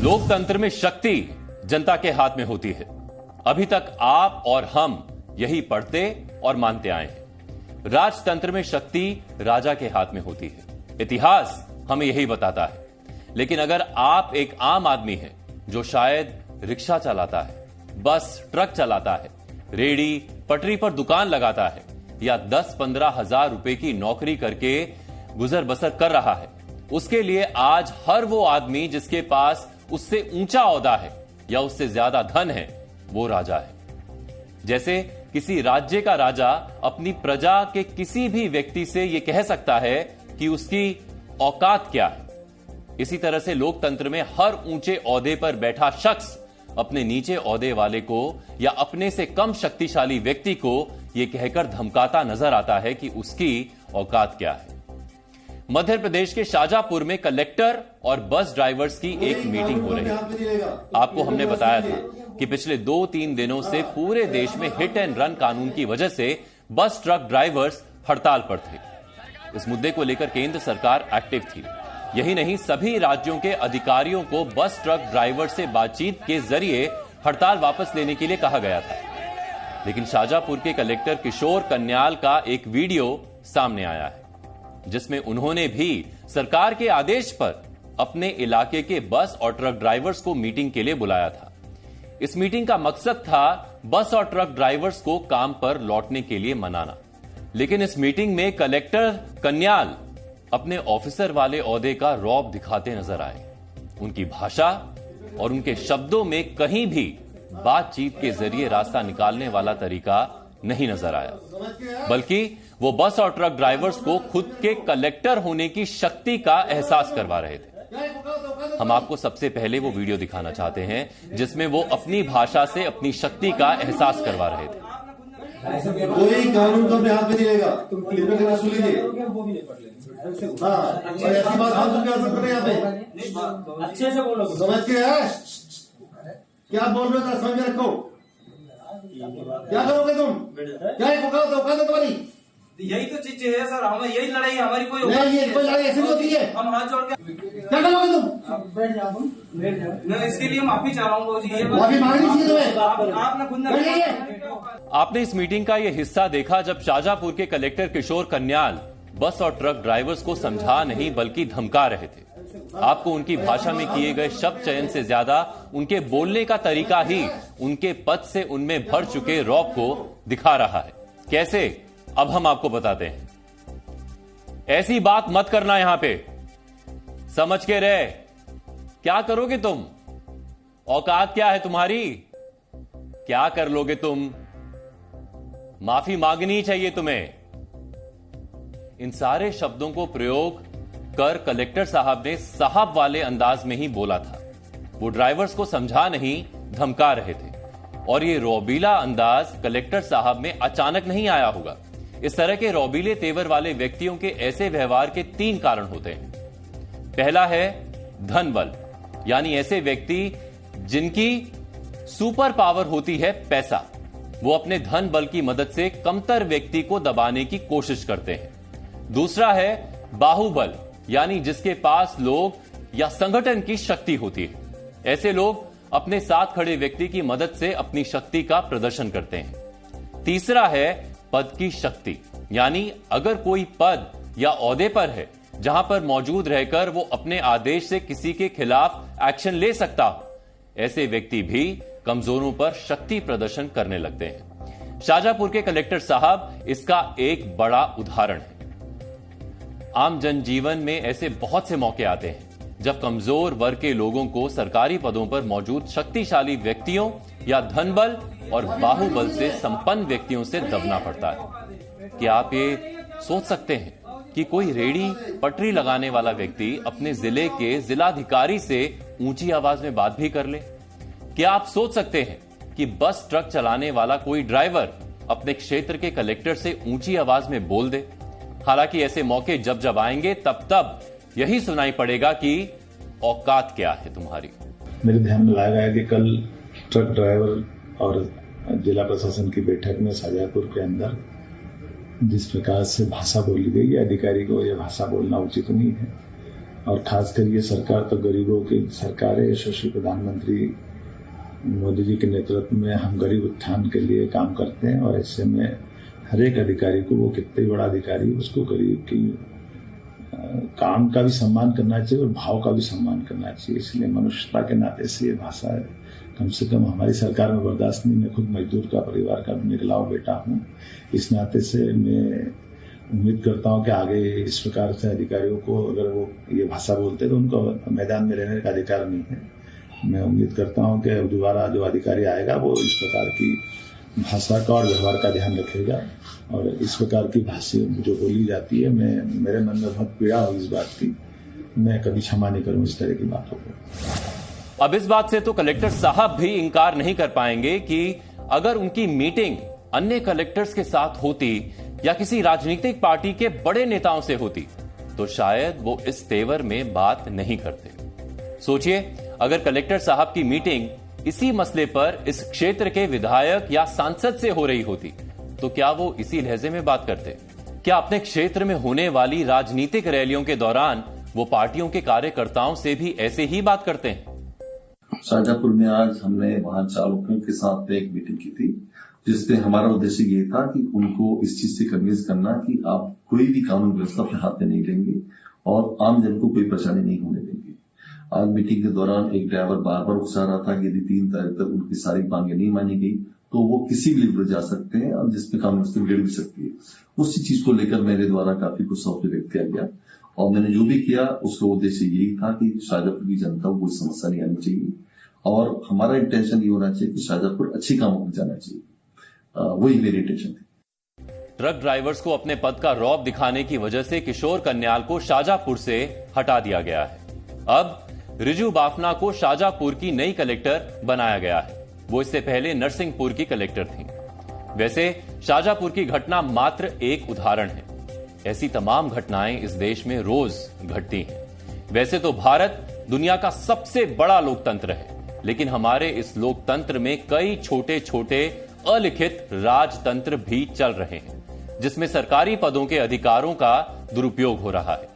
लोकतंत्र में शक्ति जनता के हाथ में होती है। अभी तक आप और हम यही पढ़ते और मानते आए हैं। राजतंत्र में शक्ति राजा के हाथ में होती है। इतिहास हमें यही बताता है। लेकिन अगर आप एक आम आदमी हैं जो शायद रिक्शा चलाता है, बस ट्रक चलाता है, रेड़ी पटरी पर दुकान लगाता है या 10-15 हजार रुपए की नौकरी करके गुजर बसर कर रहा है, उसके लिए आज हर वो आदमी जिसके पास उससे ऊंचा ओहदा है या उससे ज्यादा धन है, वो राजा है। जैसे किसी राज्य का राजा अपनी प्रजा के किसी भी व्यक्ति से यह कह सकता है कि उसकी औकात क्या है, इसी तरह से लोकतंत्र में हर ऊंचे ओहदे पर बैठा शख्स अपने नीचे ओहदे वाले को या अपने से कम शक्तिशाली व्यक्ति को यह कहकर धमकाता नजर आता है कि उसकी औकात क्या है। मध्य प्रदेश के शाजापुर में कलेक्टर और बस ड्राइवर्स की एक मीटिंग हो रही है। आपको हमने बताया था कि पिछले 2-3 दिनों से पूरे देश में हिट एंड रन कानून की वजह से बस ट्रक ड्राइवर्स हड़ताल पर थे। इस मुद्दे को लेकर केंद्र सरकार एक्टिव थी। यही नहीं, सभी राज्यों के अधिकारियों को बस ट्रक ड्राइवर से बातचीत के जरिए हड़ताल वापस लेने के लिए कहा गया था। लेकिन शाजापुर के कलेक्टर किशोर कन्याल का एक वीडियो सामने आया है जिसमें उन्होंने भी सरकार के आदेश पर अपने इलाके के बस और ट्रक ड्राइवर्स को मीटिंग के लिए बुलाया था। इस मीटिंग का मकसद था बस और ट्रक ड्राइवर्स को काम पर लौटने के लिए मनाना। लेकिन इस मीटिंग में कलेक्टर कन्याल अपने ऑफिसर वाले ओहदे का रौब दिखाते नजर आए। उनकी भाषा और उनके शब्दों में कहीं भी बातचीत के जरिए रास्ता निकालने वाला तरीका नहीं नजर आया, बल्कि वो बस और ट्रक ड्राइवर्स को खुद के कलेक्टर होने की शक्ति का एहसास करवा रहे थे। हम आपको सबसे पहले वो वीडियो दिखाना चाहते हैं जिसमें वो अपनी भाषा से अपनी शक्ति का एहसास करवा रहे थे। कोई कानून को अपने हाथ में नहीं लेगा। तुम सुन लीजिए। ऐसी बात फालतू क्या कर रहे हैं? अच्छे से बोलो। समझ के क्या बोल रहे हो? समझ में रखो। क्या करोगे तुम? क्या औकात है तुम्हारी? यही तो चीज है सर, हमें यही लड़ाई हमारी कोई नहीं, ये कोई लड़ाई ऐसी नहीं होती है। हम हाथ जोड़ के क्या करोगे तुम? बैठ जाओ तुम, बैठ जाओ। मैं इसके लिए माफी चाह रहा हूँ जी। माफी मांगनी चाहिए तुम्हें। आपने खुद आपने इस मीटिंग का यह हिस्सा देखा जब शाजापुर के कलेक्टर किशोर कन्याल बस और ट्रक ड्राइवर्स को समझा नहीं बल्कि धमका रहे थे। आपको उनकी भाषा में किए गए शब्द चयन से ज्यादा उनके बोलने का तरीका ही उनके पद से उनमें भर चुके रौब को दिखा रहा है। कैसे? अब हम आपको बताते हैं। ऐसी बात मत करना यहां पे, समझ के रहे। क्या करोगे तुम? औकात क्या है तुम्हारी? क्या कर लोगे तुम? माफी मांगनी चाहिए तुम्हें। इन सारे शब्दों को प्रयोग कर कलेक्टर साहब ने साहब वाले अंदाज में ही बोला था। वो ड्राइवर्स को समझा नहीं, धमका रहे थे। और ये रौबीला अंदाज कलेक्टर साहब में अचानक नहीं आया होगा। इस तरह के रौबीले तेवर वाले व्यक्तियों के ऐसे व्यवहार के 3 कारण होते हैं। पहला है धन बल, यानी ऐसे व्यक्ति जिनकी सुपर पावर होती है पैसा। वो अपने धन बल की मदद से कमतर व्यक्ति को दबाने की कोशिश करते हैं। दूसरा है बाहुबल, यानी जिसके पास लोग या संगठन की शक्ति होती है। ऐसे लोग अपने साथ खड़े व्यक्ति की मदद से अपनी शक्ति का प्रदर्शन करते हैं। तीसरा है पद की शक्ति, यानी अगर कोई पद या ओहदे पर है जहां पर मौजूद रहकर वो अपने आदेश से किसी के खिलाफ एक्शन ले सकता हो, ऐसे व्यक्ति भी कमजोरों पर शक्ति प्रदर्शन करने लगते हैं। शाजापुर के कलेक्टर साहब इसका एक बड़ा उदाहरण है। आम जनजीवन में ऐसे बहुत से मौके आते हैं जब कमजोर वर्ग के लोगों को सरकारी पदों पर मौजूद शक्तिशाली व्यक्तियों या धनबल और बाहुबल से संपन्न व्यक्तियों से दबना पड़ता है। क्या आप ये सोच सकते हैं कि कोई रेड़ी पटरी लगाने वाला व्यक्ति अपने जिले के जिलाधिकारी से ऊंची आवाज में बात भी कर ले? क्या आप सोच सकते हैं कि बस ट्रक चलाने वाला कोई ड्राइवर अपने क्षेत्र के कलेक्टर से ऊंची आवाज में बोल दे? हालांकि ऐसे मौके जब जब आएंगे तब तब यही सुनाई पड़ेगा कि औकात क्या है तुम्हारी। मेरे ध्यान में लाया गया कि कल ट्रक ड्राइवर और जिला प्रशासन की बैठक में शाजापुर के अंदर जिस प्रकार से भाषा बोली गई, अधिकारी को यह भाषा बोलना उचित नहीं है और खासकर ये सरकार तो गरीबों की सरकार है। यशस्वी प्रधानमंत्री मोदी जी के नेतृत्व में हम गरीब उत्थान के लिए काम करते हैं और ऐसे में हर एक अधिकारी को, वो कितने बड़ा अधिकारी, उसको गरीब की काम का भी सम्मान करना चाहिए और भाव का भी सम्मान करना चाहिए। इसलिए मनुष्यता के नाते से ये भाषा कम से कम हमारी सरकार में बर्दाश्त नहीं। मैं खुद मजदूर का परिवार का निकला हुआ बेटा हूँ, इस नाते से मैं उम्मीद करता हूँ कि आगे इस प्रकार से अधिकारियों को अगर वो ये भाषा बोलते हैं तो उनको मैदान में रहने का अधिकार नहीं है। मैं उम्मीद करता हूँ कि दोबारा जो अधिकारी आएगा वो इस प्रकार की भाषा का और व्यवहार का ध्यान रखेगा और इस प्रकार की भाषा जो बोली जाती है, मेरे मन में बहुत पीड़ा हुई इस बात की। मैं कभी क्षमा नहीं करूँ इस तरह की बातों को। अब इस बात से तो कलेक्टर साहब भी इंकार नहीं कर पाएंगे कि अगर उनकी मीटिंग अन्य कलेक्टर्स के साथ होती या किसी राजनीतिक पार्टी के बड़े नेताओं से होती तो शायद वो इस तेवर में बात नहीं करते। सोचिए, अगर कलेक्टर साहब की मीटिंग इसी मसले पर इस क्षेत्र के विधायक या सांसद से हो रही होती तो क्या वो इसी लहजे में बात करते? क्या अपने क्षेत्र में होने वाली राजनीतिक रैलियों के दौरान वो पार्टियों के कार्यकर्ताओं से भी ऐसे ही बात करते हैं? शाहजहांपुर में आज हमने वहां चालकों के साथ एक मीटिंग की थी जिसपे हमारा उद्देश्य ये था कि उनको इस चीज से कन्विंस करना कि आप कोई भी कानून व्यवस्था अपने हाथ में नहीं लेंगे और आम जन को कोई परेशानी नहीं होने देंगे। आज मीटिंग के दौरान एक ड्राइवर बार बार उकसा रहा था कि यदि 3 तारीख तक उनकी सारी मांगे नहीं मानी गई तो वो किसी भी लेवल पर जा सकते हैं और जिसमें कानून व्यवस्था बिगड़ भी सकती है। उसी चीज को लेकर मेरे द्वारा काफी गुस्सा व्यक्त किया गया और मैंने जो भी किया उसका उद्देश्य यही था कि शाहजहांपुर की जनता को कोई समस्या नहीं आनी चाहिए और हमारा इंटेंशन ये होना चाहिए कि शाहजहांपुर अच्छी कामों पर जाना चाहिए। वही मेरी इंटेंशन थी। ट्रक ड्राइवर्स को अपने पद का रौब दिखाने की वजह से किशोर कन्याल को शाहजहांपुर से हटा दिया गया है। अब रिजू बाफना को शाहजहांपुर की नई कलेक्टर बनाया गया है। वो इससे पहले नरसिंहपुर की कलेक्टर थी। वैसे शाहजहांपुर की घटना मात्र एक उदाहरण है। ऐसी तमाम घटनाएं इस देश में रोज घटती हैं। वैसे तो भारत दुनिया का सबसे बड़ा लोकतंत्र है, लेकिन हमारे इस लोकतंत्र में कई छोटे छोटे अलिखित राजतंत्र भी चल रहे हैं जिसमें सरकारी पदों के अधिकारों का दुरुपयोग हो रहा है।